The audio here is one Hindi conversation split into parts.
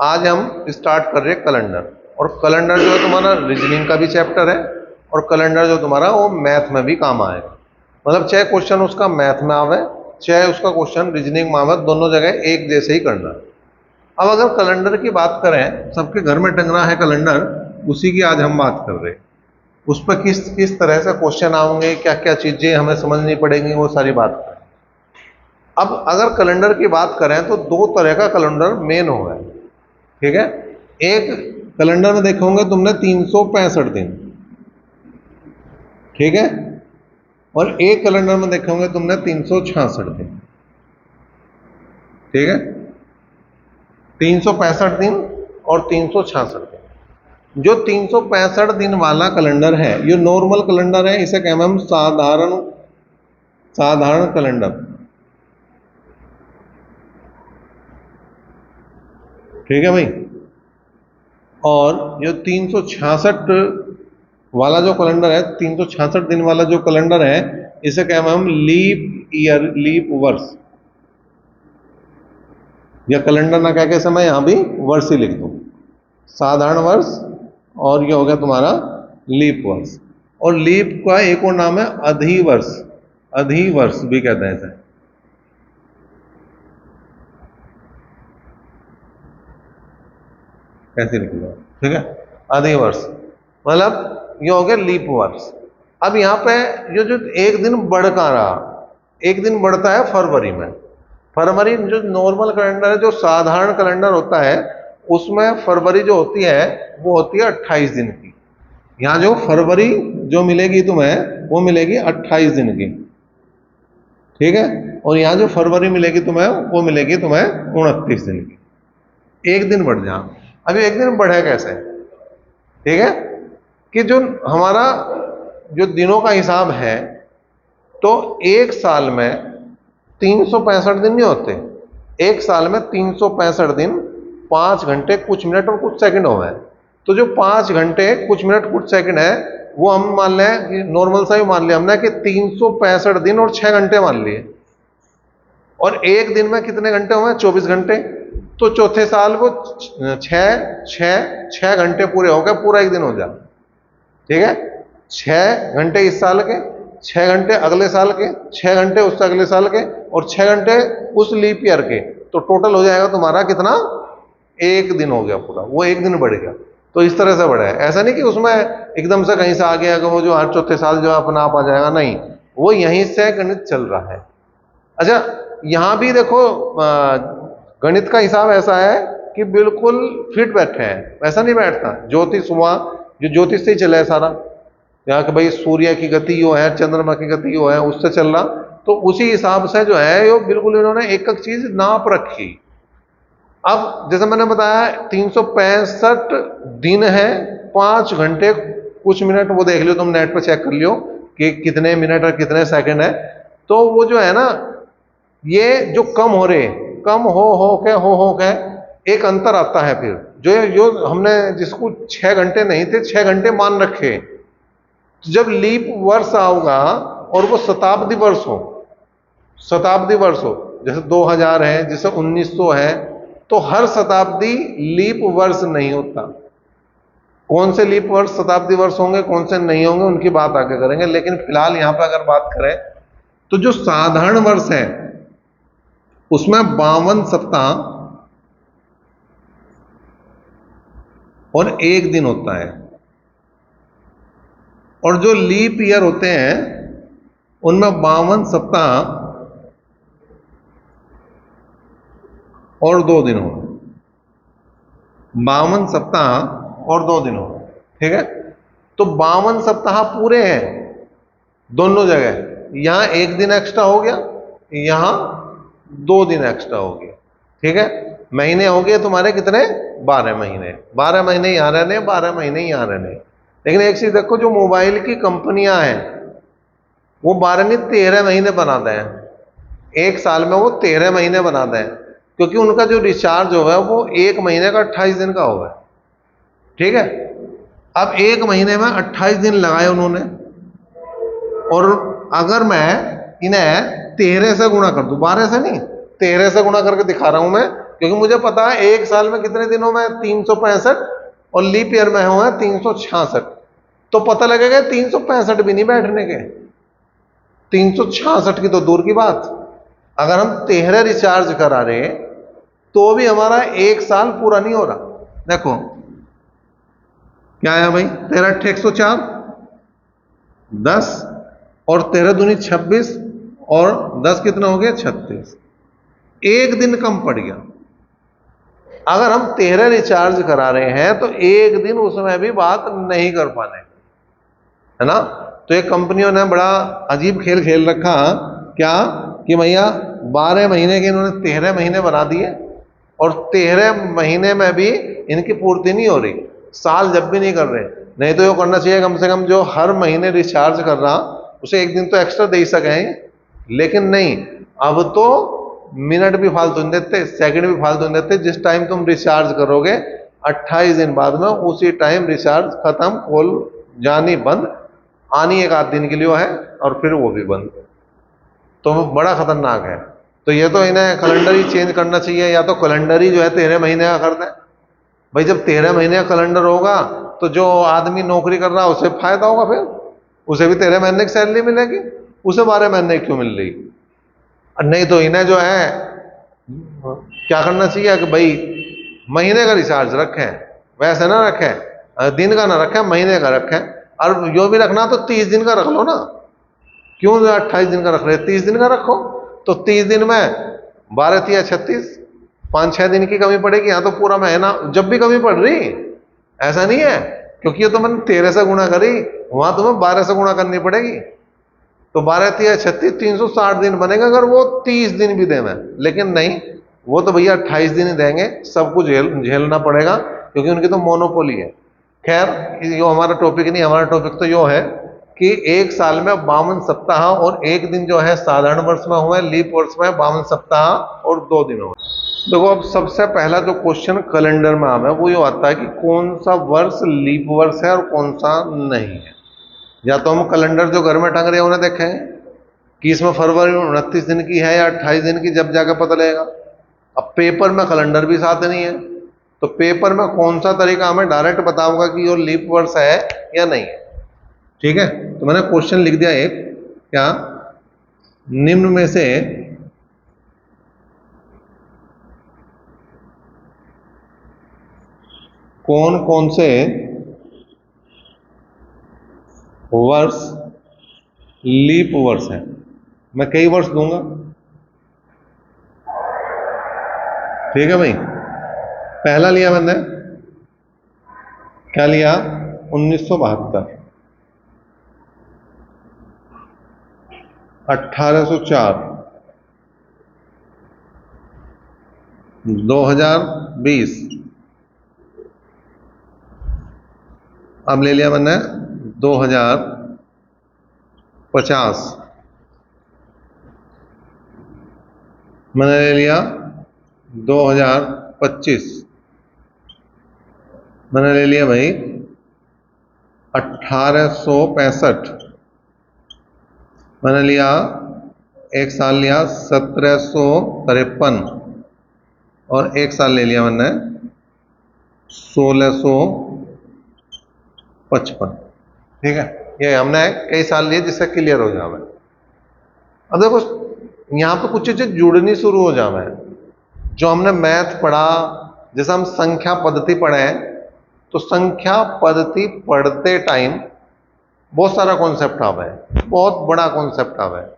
आज हम स्टार्ट कर रहे हैं कैलेंडर। और कैलेंडर जो है तुम्हारा रीजनिंग का भी चैप्टर है, और कैलेंडर जो तुम्हारा वो मैथ में भी काम आएगा। मतलब चाहे क्वेश्चन उसका मैथ में आवे, चाहे उसका क्वेश्चन रीजनिंग में आवे, दोनों जगह एक जैसे ही करना है। अब अगर कैलेंडर की बात करें, सबके घर में टंग रहा है कैलेंडर, उसी की आज हम बात कर रहे हैं। उस पर किस किस तरह से क्वेश्चन आएंगे, क्या क्या चीजें हमें समझनी पड़ेंगी, वो सारी बात करें। अब अगर कैलेंडर की बात करें तो दो तरह का कैलेंडर मेन होगा, ठीक है। एक कैलेंडर में देखे होंगे तुमने 365 दिन, ठीक है। और एक कैलेंडर में देखे होंगे तुमने 366 दिन, ठीक है। 365 दिन और 366 दिन। जो 365 दिन वाला कैलेंडर है, ये नॉर्मल कैलेंडर है, इसे कहते हैं हम साधारण कैलेंडर, ठीक है भाई। और जो 366 वाला जो कैलेंडर है, 366 दिन वाला जो कैलेंडर है, इसे कहते हैं हम लीप ईयर, लीप वर्ष। या कैलेंडर ना कह के समय यहां भी वर्ष ही लिख दो, साधारण वर्ष और ये हो गया तुम्हारा लीप वर्ष। और लीप का एक और नाम है अधिवर्ष, अधिवर्ष भी कहते हैं इसे। कैसे लिख लो, ठीक है, अधिवर्ष मतलब ये हो गया लीप वर्ष। अब यहां पे ये जो एक दिन बढ़ का रहा, एक दिन बढ़ता है फरवरी में। फरवरी जो नॉर्मल कैलेंडर है, जो साधारण कैलेंडर होता है, उसमें फरवरी जो होती है वो होती है 28 दिन की। यहां जो फरवरी जो मिलेगी तुम्हें, वो मिलेगी 28 दिन की, ठीक है। और यहां जो फरवरी मिलेगी तुम्हें, वो मिलेगी तुम्हें 29 दिन की। एक दिन बढ़ जा। अभी एक दिन बढ़े कैसे, ठीक है, कि जो हमारा जो दिनों का हिसाब है, तो एक साल में 365 दिन नहीं होते। एक साल में 365 दिन, 5 घंटे कुछ मिनट और कुछ सेकंड हो गए। तो जो 5 घंटे कुछ मिनट कुछ सेकंड है, वो हम मान लें कि नॉर्मल सा ही मान लिया हमने कि 365 दिन और 6 घंटे मान लिए। और एक दिन में कितने घंटे हुए, 24 घंटे। तो चौथे साल वो 6 घंटे पूरे हो गए, पूरा एक दिन हो जाए, ठीक है। 6 घंटे इस साल के, 6 घंटे अगले साल के, 6 घंटे उससे अगले साल के, और 6 घंटे उस लीप ईयर के। तो टोटल हो जाएगा तुम्हारा कितना, एक दिन हो गया पूरा, वो एक दिन बढ़ गया। तो इस तरह से बढ़ा है, ऐसा नहीं कि उसमें एकदम से कहीं से आ गया कि वो जो हर चौथे साल जो अपना आप आ जाएगा, नहीं, वो यहीं से गणित चल रहा है। अच्छा, यहां भी देखो गणित का हिसाब ऐसा है कि बिल्कुल फिट बैठे हैं, ऐसा नहीं बैठता। ज्योतिष हुआ, जो ज्योतिष से ही चला है सारा, यहाँ कि भाई सूर्य की गति यो है, चंद्रमा की गति यो है, उससे चल रहा। तो उसी हिसाब से जो है यो बिल्कुल इन्होंने एक एक चीज नाप रखी। अब जैसे मैंने बताया 365 दिन है, 5 घंटे कुछ मिनट, वो देख लियो तुम, नेट पर चेक कर लियो कि कितने मिनट और कितने सेकंड है। तो वो जो है ना, ये जो कम हो रहे, कम हो के एक अंतर आता है। फिर जो हमने जिसको 6 घंटे नहीं थे, 6 घंटे मान रखे, तो जब लीप वर्ष आओगा और वो शताब्दी वर्ष हो, शताब्दी वर्ष हो, जैसे 2000 है, जैसे 1900 है, तो हर शताब्दी लीप वर्ष नहीं होता। कौन से लीप वर्ष शताब्दी वर्ष होंगे, कौन से नहीं होंगे, उनकी बात आगे करेंगे। लेकिन फिलहाल यहां पर अगर बात करें तो जो साधारण वर्ष है उसमें 52 सप्ताह और एक दिन होता है। और जो लीप ईयर होते हैं उनमें 52 सप्ताह और 2 दिन हो, 52 सप्ताह और 2 दिन हो, ठीक है। तो 52 सप्ताह पूरे हैं दोनों जगह। यहां एक दिन एक्स्ट्रा हो गया, यहां 2 दिन एक्स्ट्रा हो गया, ठीक है। महीने हो गए तुम्हारे कितने, 12 महीने। 12 महीने यहां रहने, 12 महीने यहां रहने। लेकिन एक चीज देखो, जो मोबाइल की कंपनियां हैं वो 12 नहीं 13 महीने बनाते हैं। एक साल में वो 13 महीने बनाते हैं, क्योंकि उनका जो रिचार्ज होगा वो एक महीने का 28 दिन का होगा, ठीक है। अब एक महीने में 28 दिन लगाए उन्होंने, और अगर मैं इन्हें 13 से गुणा कर दूं, 12 से नहीं 13 से गुणा करके दिखा रहा हूं मैं, क्योंकि मुझे पता है एक साल में कितने दिनों में 365 और लीप ईयर में हुआ 366, तो पता लगेगा 365 भी नहीं बैठने के, 366 की तो दूर की बात। अगर हम 13 रिचार्ज करा रहे तो भी हमारा एक साल पूरा नहीं हो रहा। देखो क्या है भाई, 13 8 104, 10 और 13 दूनी 26 और 10 कितना हो गया 36, एक दिन कम पड़ गया। अगर हम 13 रिचार्ज करा रहे हैं तो एक दिन उसमें भी बात नहीं कर पाने, है ना। तो एक कंपनियों ने बड़ा अजीब खेल खेल रखा, क्या कि भैया 12 महीने के इन्होंने 13 महीने बना दिए और 13 महीने में भी इनकी पूर्ति नहीं हो रही, साल जब भी नहीं कर रहे। नहीं तो ये करना चाहिए कम से कम जो हर महीने रिचार्ज कर रहा उसे एक दिन तो एक्स्ट्रा दे ही सके, लेकिन नहीं, अब तो मिनट भी फालतू नहीं देते, सेकंड भी फालतू नहीं देते। जिस टाइम तुम रिचार्ज करोगे 28 दिन बाद में उसी टाइम रिचार्ज खत्म, कॉल जानी बंद, आनी एक आध दिन के लिए है और फिर वो भी बंद। तो वो बड़ा खतरनाक है। तो ये तो इन्हें कैलेंडर ही चेंज करना चाहिए, या तो कैलेंडर ही जो है 13 महीने का कर दें। भाई जब 13 महीने का कैलेंडर होगा तो जो आदमी नौकरी कर रहा है उसे फायदा होगा, फिर उसे भी 13 महीने की सैलरी मिलेगी, उसे 12 महीने क्यों मिल रही। नहीं तो इन्हें जो है क्या करना चाहिए कि भाई महीने का रिचार्ज रखें, वैसे ना रखें, दिन का ना रखें, महीने का रखें। और जो भी रखना तो 30 दिन का रख लो ना, क्यों 28 दिन का रख रहे, 30 दिन का रखो। तो 30 दिन में 12 3 36, 5-6 दिन की कमी पड़ेगी। यहाँ तो पूरा महीना जब भी कमी पड़ रही, ऐसा नहीं है, क्योंकि ये तो मैंने 13 से गुणा करी, वहां तुम्हें 12 से गुणा करनी पड़ेगी। तो 12 3 36 360 दिन बनेगा अगर वो 30 दिन भी दें। लेकिन नहीं, वो तो भैया 28 दिन ही देंगे, सब कुछ झेलना पड़ेगा, क्योंकि उनकी तो मोनोपोली है। खैर ये हमारा टॉपिक नहीं, हमारा टॉपिक तो यो है कि एक साल में 52 सप्ताह और एक दिन जो है साधारण वर्ष में हुए, लीप वर्ष में 52 सप्ताह और 2 दिन हुए। देखो अब सबसे पहला जो क्वेश्चन कैलेंडर में आवे वो ये आता है कि कौन सा वर्ष लीप वर्ष है और कौन सा नहीं है। या तो हम कैलेंडर जो घर में टंग रहे हैं उन्हें देखें कि इसमें फरवरी 29 दिन की है या 28 दिन की, जब जाकर पता लगेगा। अब पेपर में कैलेंडर भी साथ नहीं है, तो पेपर में कौन सा तरीका हमें डायरेक्ट बताऊंगा कि ये लीप वर्ष है या नहीं है। ठीक है, तो मैंने क्वेश्चन लिख दिया एक, क्या निम्न में से कौन कौन से वर्ष लीप वर्ष है। मैं कई वर्ष दूंगा, ठीक है भाई। पहला लिया मैंने, क्या लिया, 1972, 1804, 2020, अब ले लिया मैंने 2050, मैंने ले लिया 2025, मैंने ले लिया भाई 1865, मैंने लिया एक साल लिया 1753 और एक साल ले लिया मैंने 1655। ठीक है, ये हमने कई साल लिए जिससे क्लियर हो जाए। अब देखो यहाँ पे कुछ चीजें जुड़नी शुरू हो जाए। जो हमने मैथ पढ़ा, जैसे हम संख्या पद्धति पढ़े हैं, तो संख्या पद्धति पढ़ते टाइम बहुत सारा कॉन्सेप्ट आवा है, बहुत बड़ा कॉन्सेप्ट आवा है।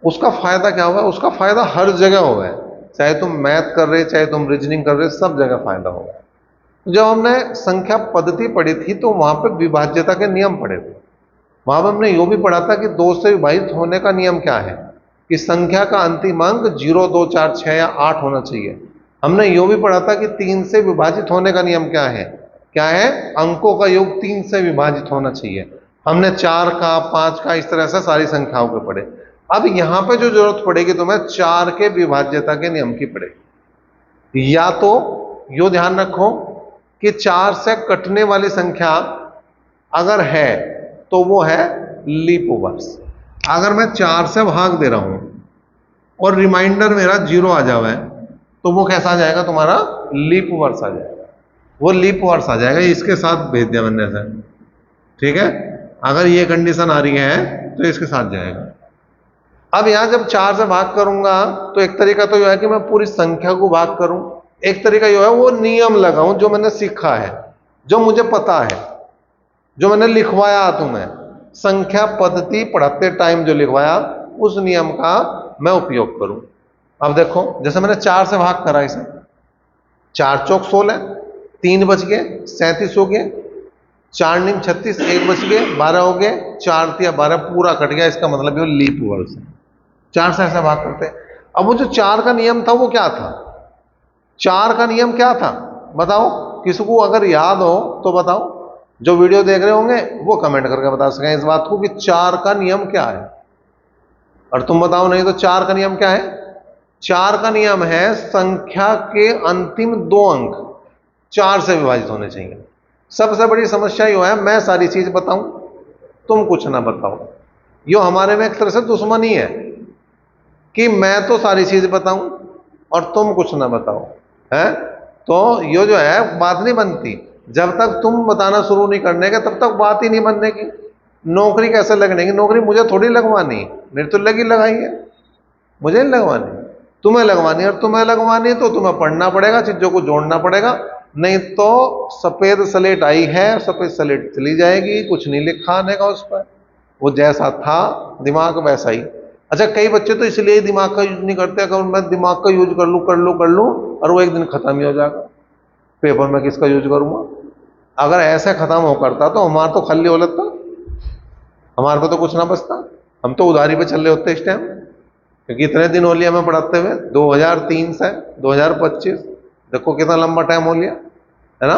उसका फायदा क्या हुआ, उसका फायदा हर जगह हुआ है, चाहे तुम मैथ कर रहे, चाहे तुम रीजनिंग कर रहे, सब जगह फायदा होगा। जब हमने संख्या पद्धति पढ़ी थी तो वहां पर विभाज्यता के नियम पढ़े थे। वहां पर हमने यो भी पढ़ा था कि 2 से विभाजित होने का नियम क्या है, कि संख्या का अंतिम अंक 0 2 4 6 या 8 होना चाहिए। हमने यो भी पढ़ा था कि 3 से विभाजित होने का नियम क्या है, अंकों का योग 3 से विभाजित होना चाहिए। हमने 4 का 5 का इस तरह से सारी संख्याओं के पढ़े। अब यहां पे जो जरूरत पड़ेगी तुम्हें 4 के विभाज्यता के नियम की पड़ेगी। या तो यो ध्यान रखो कि 4 से कटने वाली संख्या अगर है तो वो है लीप वर्ष। अगर मैं 4 से भाग दे रहा हूं और रिमाइंडर मेरा 0 आ जावे तो वो कैसा आ जाएगा तुम्हारा, लीप वर्ष आ जाएगा, वो लीप वर्ष आ जाएगा। इसके साथ भेज दिया मैंने से, ठीक है। अगर ये कंडीशन आ रही है तो इसके साथ जाएगा। अब यहां जब 4 से भाग करूंगा तो एक तरीका तो यह है कि मैं पूरी संख्या को भाग करूं, एक तरीका यह है वो नियम लगाऊं जो मैंने सीखा है, जो मुझे पता है, जो मैंने लिखवाया तुम्हें संख्या पद्धति पढ़ाते टाइम जो लिखवाया, उस नियम का मैं उपयोग करूं। अब देखो जैसे मैंने 4 से भाग करा इसे, 4 चौक 16, 3 बच गए 37 हो गए, 4 नीम 36, 1 बच गए 12 हो गए, 4 तिया 12 पूरा कट गया। इसका मतलब ये लीप वर्ष है। 4 से ऐसा भाग करते हैं। अब वो जो 4 का नियम था वो क्या था, 4 का नियम क्या था बताओ, किसी को अगर याद हो तो बताओ, जो वीडियो देख रहे होंगे वो कमेंट करके बता सकें इस बात को कि 4 का नियम क्या है। और तुम बताओ नहीं तो 4 का नियम क्या है, 4 का नियम है संख्या के अंतिम 2 अंक 4 से विभाजित होने चाहिए। सबसे बड़ी समस्या यो है मैं सारी चीज बताऊं तुम कुछ ना बताओ, यो हमारे में एक तरह से दुश्मनी है कि मैं तो सारी चीज बताऊं और तुम कुछ ना बताओ, है। तो यो जो है बात नहीं बनती, जब तक तुम बताना शुरू नहीं करने के तब तक बात ही नहीं बनने की। नौकरी कैसे लगने की, नौकरी मुझे थोड़ी लगवानी, मेरी तो लगी लगाई है, मुझे नहीं लगवानी, तुम्हें लगवानी है। और तुम्हें लगवानी है तो तुम्हें पढ़ना पड़ेगा, चीजों को जोड़ना पड़ेगा, नहीं तो सफेद स्लेट आई है सफेद स्लेट चली जाएगी, कुछ नहीं लिखा आने का उस पर, वो जैसा था दिमाग वैसा ही। अच्छा कई बच्चे तो इसलिए दिमाग का यूज नहीं करते, अगर मैं दिमाग का यूज कर लूं और वो एक दिन खत्म ही हो जाएगा, पेपर में किसका यूज करूंगा। अगर ऐसे खत्म हो करता तो हमारा तो खाली हो लेता, हमारे पे तो कुछ ना बचता, हम तो उधारी पे चल रहे होते इस टाइम, क्योंकि इतने दिन हो लिया हमें पढ़ाते हुए, 2003 से 2025, देखो कितना लंबा टाइम हो लिया है ना,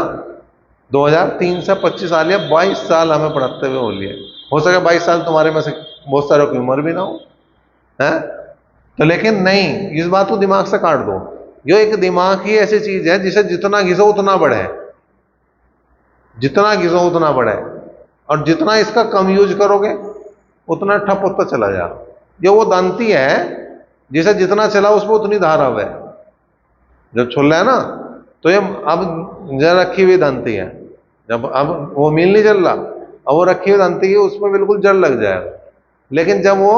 2003 से 25 आ लिया, 22 साल हमें पढ़ाते हुए हो लिए। हो सके 22 साल तुम्हारे में से बहुत सारों की उम्र भी ना हो, है। तो लेकिन नहीं, इस बात को दिमाग से काट दो, यो एक दिमाग ही ऐसी चीज है जिसे जितना घिसो उतना बढ़े, जितना घिसो उतना बढ़े, और जितना इसका कम यूज करोगे उतना ठप होता चला जा। ये वो दांती है जिसे जितना चला उस पर उतनी धार है, जब छोड़ है ना, तो ये अब जरा रखी हुई दांती है, जब अब वो मील नहीं चल रहा, अब वो रखी हुई दांती है उसमें बिल्कुल जल लग जाएगा। लेकिन जब वो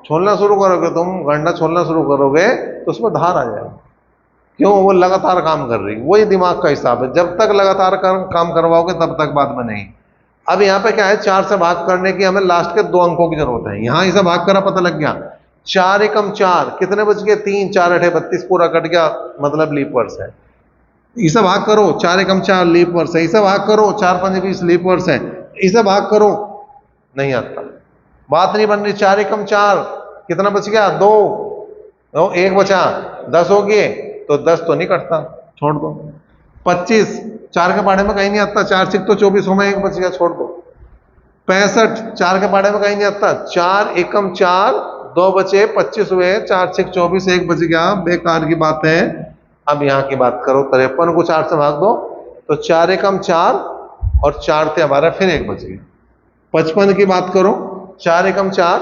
छोड़ना शुरू करोगे, तुम गंडा छोड़ना शुरू करोगे तो उसमें धार आ जाएगा, क्यों, वो लगातार काम कर रही, वही दिमाग का हिसाब है, जब तक लगातार काम करवाओगे तब तक बात बनेगी। अब यहाँ पे क्या है, 4 से भाग करने की हमें लास्ट के 2 अंकों की जरूरत है। यहां इसे भाग करा पता लग गया, 4 एकम 4 कितने बच गए, 3, 4 8 32 पूरा कट गया, मतलब लीप वर्ष है। इसे भाग करो, 4 एकम 4 लीप वर्ष है, इसे भाग करो 4 5 20 लीप वर्ष है, इसे भाग करो, नहीं आता, बात नहीं बन रही। 4 एकम 4 कितना बच गया, 2, 1 बचा, 10 हो गए, तो 10 तो नहीं कटता, छोड़ दो। 25 4 के पाड़े में कहीं नहीं आता, 4 6 तो 24 हो में 1 बच गया, छोड़ दो। 65 4 के पाड़े में कहीं नहीं आता, 4 एकम 4 2 बचे 25 हुए, 4 6 24 1 बच गया, बेकार की बात है। अब यहां की बात करो, 53 को 4 से भाग दो तो 4 एकम 4 और 4 थे हमारा, फिर 1 बच गया। 55 की बात करो, 4 एकम 4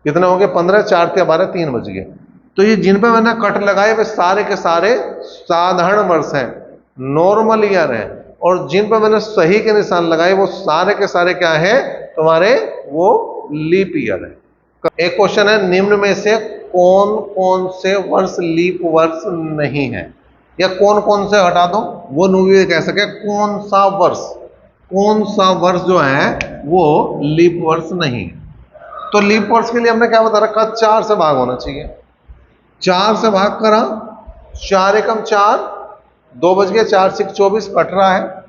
कितने हो गए, 15, 4 थे हमारे 3 बच गए। तो ये जिन पे मैंने कट लगाए वे सारे के सारे साधारण वर्ष हैं, नॉर्मल ईयर है, और जिन पे मैंने सही के निशान लगाए वो सारे के सारे क्या है तुम्हारे, वो लीप ईयर है। एक क्वेश्चन है, निम्न में से कौन कौन से वर्ष लीप वर्ष नहीं है, या कौन कौन से हटा दो, वो नहीं कह सके कौन सा वर्ष जो है वो लीप वर्ष नहीं है। तो लीप वर्ष के लिए हमने क्या बता रखा, 4 से भाग होना चाहिए, 4 से भाग करा, 4 एकम 4 2 बज गए, 4 6 24 कट रहा है,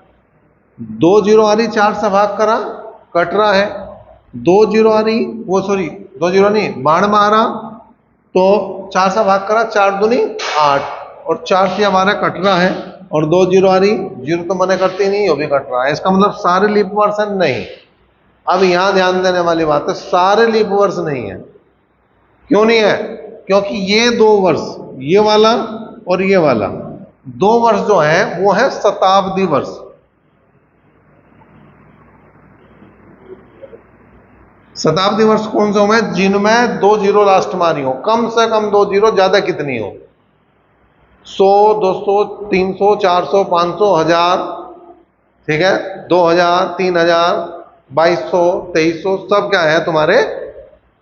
2 जीरो आ रही, 4 से भाग करा कट रहा है, 2 जीरो आ रही, वो सॉरी 2 जीरो नहीं, बाण मारा तो 4 से भाग करा, 4 दूनी 8, और 4 से हमारा कट रहा है, और 2 जीरो आ रही, जीरो तो मने करती नहीं, वो भी कट रहा है, इसका मतलब सारे लीप वर्ष है नहीं। अब यहां ध्यान देने वाली बात है, सारे लीप वर्ष नहीं है, क्यों नहीं है, क्योंकि ये 2 वर्ष, ये वाला और ये वाला 2 वर्ष जो है वो है शताब्दी वर्ष। शताब्दी वर्ष कौन से होंगे, जिनमें 2 जीरो लास्ट मारी हो, कम से कम 2 जीरो, ज्यादा कितनी हो, 100, 200, 300, 400, 500, 1000, ठीक है, 2000, 3000, 2200, 2300, सब क्या है तुम्हारे,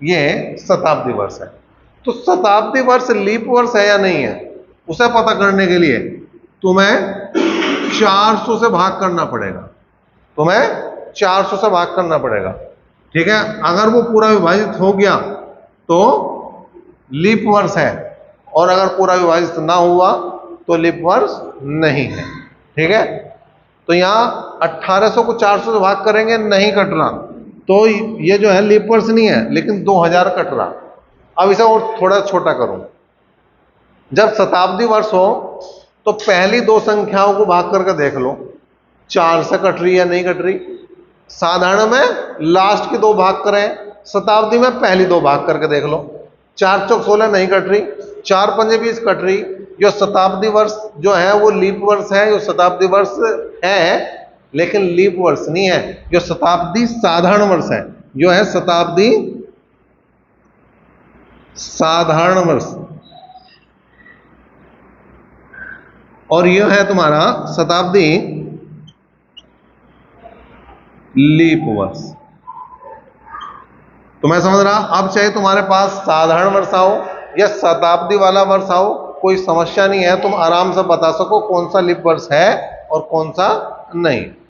ये शताब्दी वर्ष है। तो शताब्दी वर्ष लीप वर्ष है या नहीं है, उसे पता करने के लिए तुम्हें 400 से भाग करना पड़ेगा, तुम्हें 400 से भाग करना पड़ेगा, ठीक है। अगर वो पूरा विभाजित हो गया तो लीप वर्ष है, और अगर पूरा विभाजित ना हुआ तो लीप वर्ष नहीं है, ठीक है। तो यहां 1800 को 400 से भाग करेंगे, नहीं कट रहा, तो ये जो है लीप वर्ष नहीं है, लेकिन 2000 कट रहा। अब इसे और थोड़ा छोटा करूं, जब शताब्दी वर्ष हो तो पहली दो संख्याओं को भाग करके देख लो, 4 से कट रही या नहीं कट रही। साधारण में लास्ट के दो भाग करें, शताब्दी में पहली दो भाग करके देख लो, 4 चौक 16 नहीं कट रही, 4 पंजे 20 कट रही। जो शताब्दी वर्ष जो है वो लीप वर्ष है, जो शताब्दी वर्ष है लेकिन लीप वर्ष नहीं है। जो शताब्दी साधारण वर्ष है, जो है शताब्दी साधारण वर्ष, और यह है तुम्हारा शताब्दी लीप वर्ष। तो मैं समझ रहा, अब चाहे तुम्हारे पास साधारण वर्ष आओ या शताब्दी वाला वर्ष आओ, कोई समस्या नहीं है, तुम आराम से बता सको कौन सा लीप वर्ष है और कौन सा नहीं।